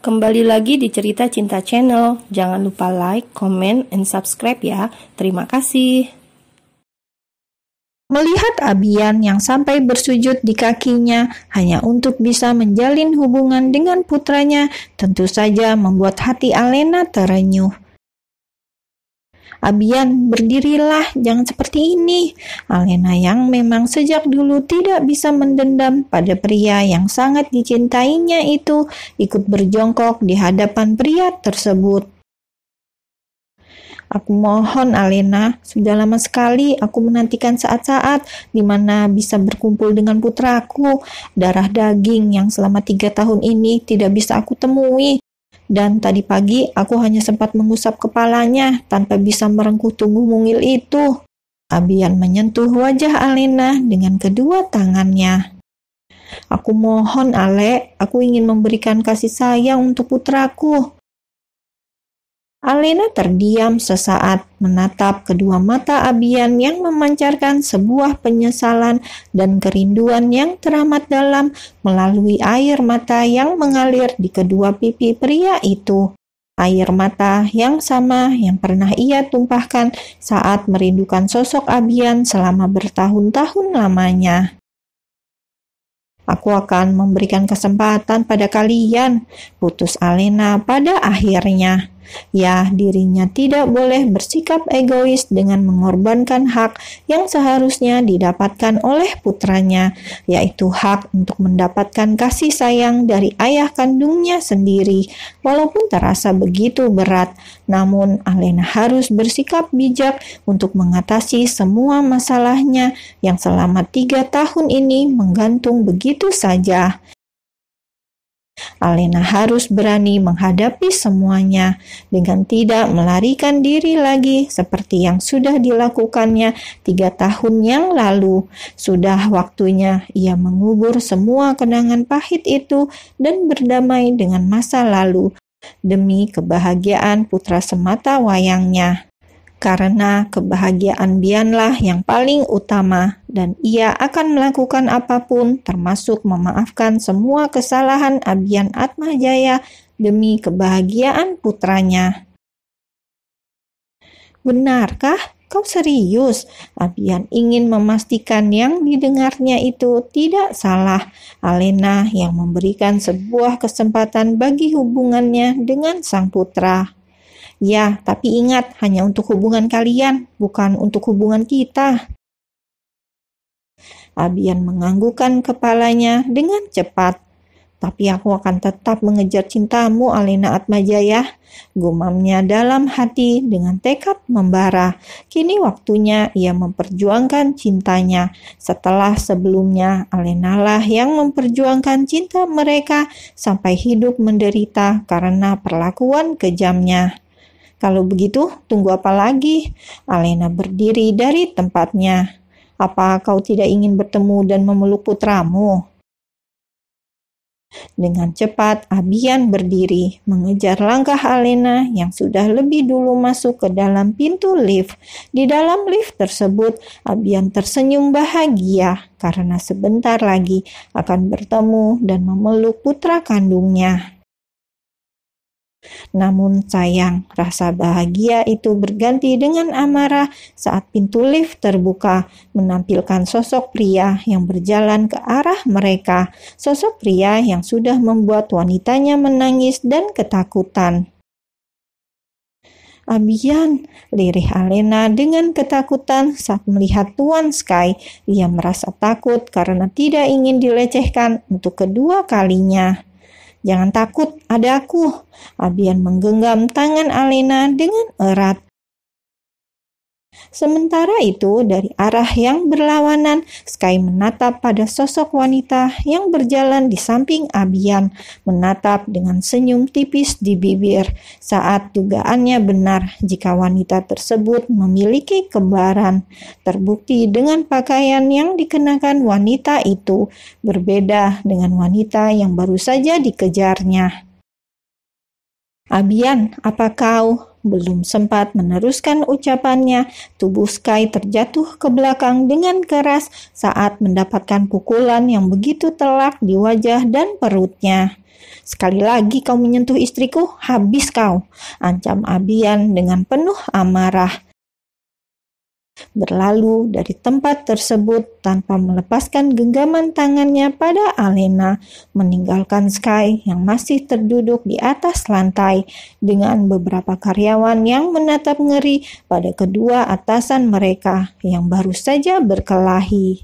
Kembali lagi di Cerita Cinta Channel. Jangan lupa like, comment, and subscribe ya. Terima kasih. Melihat Abian yang sampai bersujud di kakinya hanya untuk bisa menjalin hubungan dengan putranya, tentu saja membuat hati Alena terenyuh. Abian, berdirilah, jangan seperti ini. Alena yang memang sejak dulu tidak bisa mendendam pada pria yang sangat dicintainya itu, ikut berjongkok di hadapan pria tersebut. Aku mohon Alena, sudah lama sekali aku menantikan saat-saat di mana bisa berkumpul dengan putraku. Darah daging yang selama 3 tahun ini tidak bisa aku temui. Dan tadi pagi aku hanya sempat mengusap kepalanya tanpa bisa merengkuh tubuh mungil itu. Abian menyentuh wajah Alena dengan kedua tangannya. Aku mohon Ale, aku ingin memberikan kasih sayang untuk putraku. Alena terdiam sesaat menatap kedua mata Abian yang memancarkan sebuah penyesalan dan kerinduan yang teramat dalam melalui air mata yang mengalir di kedua pipi pria itu. Air mata yang sama yang pernah ia tumpahkan saat merindukan sosok Abian selama bertahun-tahun lamanya. Aku akan memberikan kesempatan pada kalian, putus Alena pada akhirnya. Ya, dirinya tidak boleh bersikap egois dengan mengorbankan hak yang seharusnya didapatkan oleh putranya, yaitu hak untuk mendapatkan kasih sayang dari ayah kandungnya sendiri. Walaupun terasa begitu berat, namun Alena harus bersikap bijak untuk mengatasi semua masalahnya yang selama 3 tahun ini menggantung begitu saja. Alena harus berani menghadapi semuanya dengan tidak melarikan diri lagi seperti yang sudah dilakukannya 3 tahun yang lalu. Sudah waktunya ia mengubur semua kenangan pahit itu dan berdamai dengan masa lalu demi kebahagiaan putra semata wayangnya. Karena kebahagiaan Bianlah yang paling utama dan ia akan melakukan apapun termasuk memaafkan semua kesalahan Abian Atmajaya demi kebahagiaan putranya. Benarkah? Kau serius? Abian ingin memastikan yang didengarnya itu tidak salah. Alena yang memberikan sebuah kesempatan bagi hubungannya dengan sang putra. Ya, tapi ingat, hanya untuk hubungan kalian, bukan untuk hubungan kita. Abian menganggukkan kepalanya dengan cepat. Tapi aku akan tetap mengejar cintamu, Alena Atmajaya, gumamnya dalam hati dengan tekad membara. Kini waktunya ia memperjuangkan cintanya. Setelah sebelumnya, Alena lah yang memperjuangkan cinta mereka sampai hidup menderita karena perlakuan kejamnya. Kalau begitu, tunggu apa lagi? Alena berdiri dari tempatnya. Apa kau tidak ingin bertemu dan memeluk putramu? Dengan cepat, Abian berdiri, mengejar langkah Alena yang sudah lebih dulu masuk ke dalam pintu lift. Di dalam lift tersebut, Abian tersenyum bahagia karena sebentar lagi akan bertemu dan memeluk putra kandungnya. Namun sayang, rasa bahagia itu berganti dengan amarah saat pintu lift terbuka, menampilkan sosok pria yang berjalan ke arah mereka. Sosok pria yang sudah membuat wanitanya menangis dan ketakutan. Abian, lirih Alena dengan ketakutan saat melihat Tuan Sky. Ia merasa takut karena tidak ingin dilecehkan untuk kedua kalinya. Jangan takut, ada aku. Abian menggenggam tangan Alena dengan erat. Sementara itu, dari arah yang berlawanan, Sky menatap pada sosok wanita yang berjalan di samping Abian, menatap dengan senyum tipis di bibir, saat dugaannya benar jika wanita tersebut memiliki kembaran. Terbukti dengan pakaian yang dikenakan wanita itu, berbeda dengan wanita yang baru saja dikejarnya. Abian, apa kau? Belum sempat meneruskan ucapannya, tubuh Sky terjatuh ke belakang dengan keras saat mendapatkan pukulan yang begitu telak di wajah dan perutnya. "Sekali lagi kau menyentuh istriku, habis kau," ancam Abian dengan penuh amarah. Berlalu dari tempat tersebut tanpa melepaskan genggaman tangannya pada Alena, meninggalkan Sky yang masih terduduk di atas lantai dengan beberapa karyawan yang menatap ngeri pada kedua atasan mereka yang baru saja berkelahi.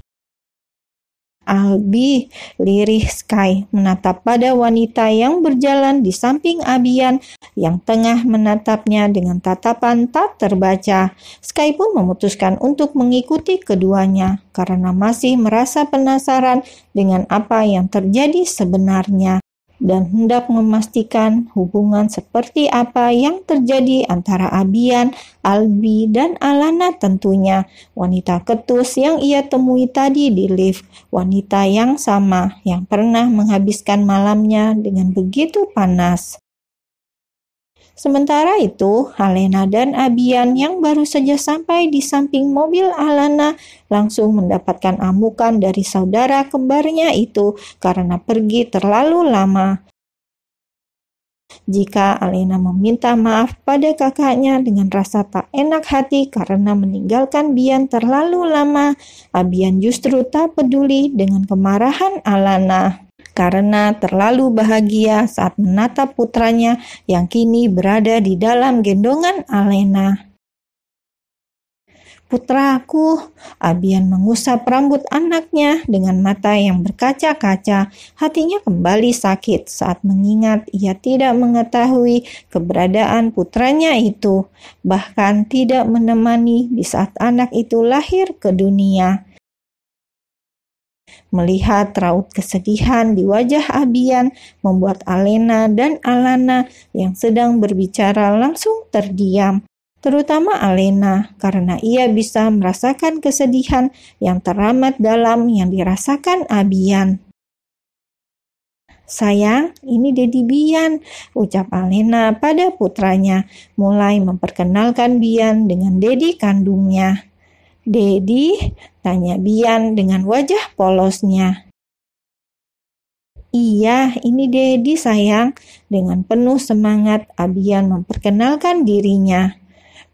"Albi," lirih Sky menatap pada wanita yang berjalan di samping Abian yang tengah menatapnya dengan tatapan tak terbaca. Sky pun memutuskan untuk mengikuti keduanya karena masih merasa penasaran dengan apa yang terjadi sebenarnya dan hendak memastikan hubungan seperti apa yang terjadi antara Abian, Albi, dan Alana tentunya. Wanita ketus yang ia temui tadi di lift, wanita yang sama yang pernah menghabiskan malamnya dengan begitu panas. Sementara itu, Alena dan Abian yang baru saja sampai di samping mobil Alana langsung mendapatkan amukan dari saudara kembarnya itu karena pergi terlalu lama. Jika Alena meminta maaf pada kakaknya dengan rasa tak enak hati karena meninggalkan Bian terlalu lama, Abian justru tak peduli dengan kemarahan Alana karena terlalu bahagia saat menatap putranya yang kini berada di dalam gendongan Alena. "Putraku," Abian mengusap rambut anaknya dengan mata yang berkaca-kaca. Hatinya kembali sakit saat mengingat ia tidak mengetahui keberadaan putranya itu, bahkan tidak menemani di saat anak itu lahir ke dunia. Melihat raut kesedihan di wajah Abian membuat Alena dan Alana yang sedang berbicara langsung terdiam. Terutama Alena karena ia bisa merasakan kesedihan yang teramat dalam yang dirasakan Abian. "Sayang, ini Dedi Bian," ucap Alena pada putranya, mulai memperkenalkan Bian dengan Dedi kandungnya. "Dedi?" tanya Bian dengan wajah polosnya. "Iya, ini Dedi sayang." Dengan penuh semangat, Abian memperkenalkan dirinya.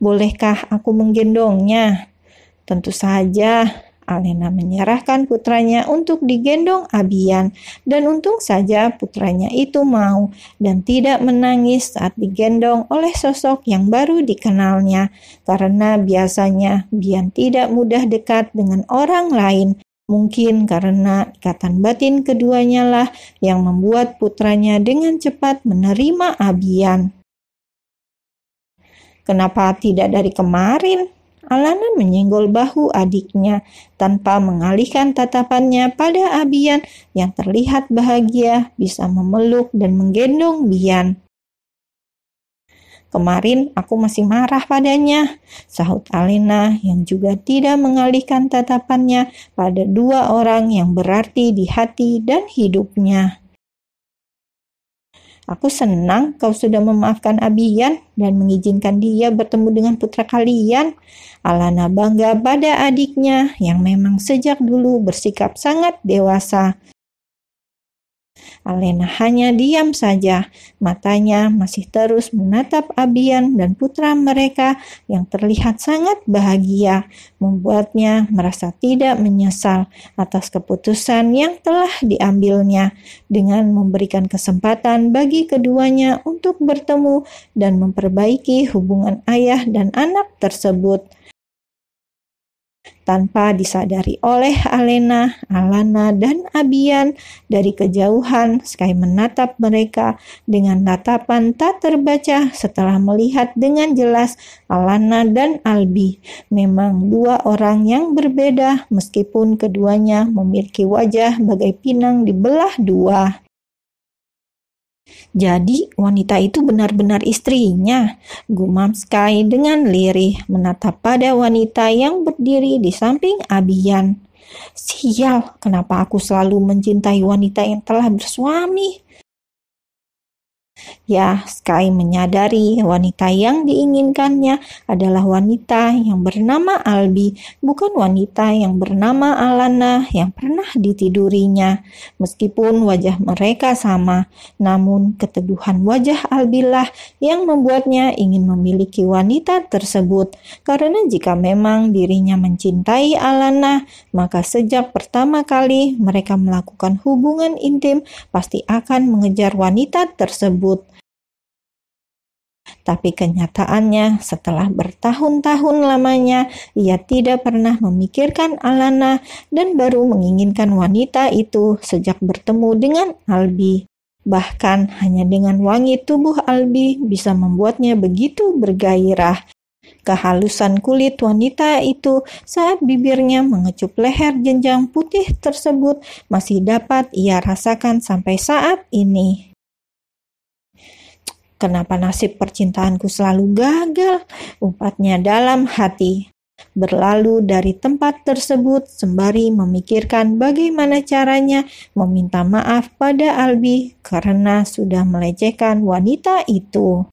"Bolehkah aku menggendongnya?" "Tentu saja." Alena menyerahkan putranya untuk digendong Abian, dan untung saja putranya itu mau dan tidak menangis saat digendong oleh sosok yang baru dikenalnya, karena biasanya Bian tidak mudah dekat dengan orang lain. Mungkin karena ikatan batin keduanya lah yang membuat putranya dengan cepat menerima Abian. "Kenapa tidak dari kemarin?" Alana menyenggol bahu adiknya tanpa mengalihkan tatapannya pada Abian yang terlihat bahagia bisa memeluk dan menggendong Bian. "Kemarin aku masih marah padanya," sahut Alena yang juga tidak mengalihkan tatapannya pada dua orang yang berarti di hati dan hidupnya. "Aku senang kau sudah memaafkan Abian dan mengizinkan dia bertemu dengan putra kalian." Alana bangga pada adiknya yang memang sejak dulu bersikap sangat dewasa. Alena hanya diam saja, matanya masih terus menatap Abian dan putra mereka yang terlihat sangat bahagia, membuatnya merasa tidak menyesal atas keputusan yang telah diambilnya dengan memberikan kesempatan bagi keduanya untuk bertemu dan memperbaiki hubungan ayah dan anak tersebut. Tanpa disadari oleh Alena, Alana, dan Abian, dari kejauhan Sky menatap mereka dengan tatapan tak terbaca setelah melihat dengan jelas Alana dan Albi. Memang dua orang yang berbeda meskipun keduanya memiliki wajah bagai pinang dibelah dua. "Jadi wanita itu benar-benar istrinya," gumam Sky dengan lirih menatap pada wanita yang berdiri di samping Abian. "Sial, kenapa aku selalu mencintai wanita yang telah bersuami?" Ya, Sky menyadari wanita yang diinginkannya adalah wanita yang bernama Albi, bukan wanita yang bernama Alana yang pernah ditidurinya. Meskipun wajah mereka sama, namun keteduhan wajah Albilah yang membuatnya ingin memiliki wanita tersebut. Karena jika memang dirinya mencintai Alana, maka sejak pertama kali mereka melakukan hubungan intim, pasti akan mengejar wanita tersebut. Tapi kenyataannya, setelah bertahun-tahun lamanya, ia tidak pernah memikirkan Alana dan baru menginginkan wanita itu sejak bertemu dengan Albi. Bahkan hanya dengan wangi tubuh Albi bisa membuatnya begitu bergairah. Kehalusan kulit wanita itu saat bibirnya mengecup leher jenjang putih tersebut masih dapat ia rasakan sampai saat ini. Kenapa nasib percintaanku selalu gagal? Umpatnya dalam hati. Berlalu dari tempat tersebut sembari memikirkan bagaimana caranya meminta maaf pada Albi karena sudah melecehkan wanita itu.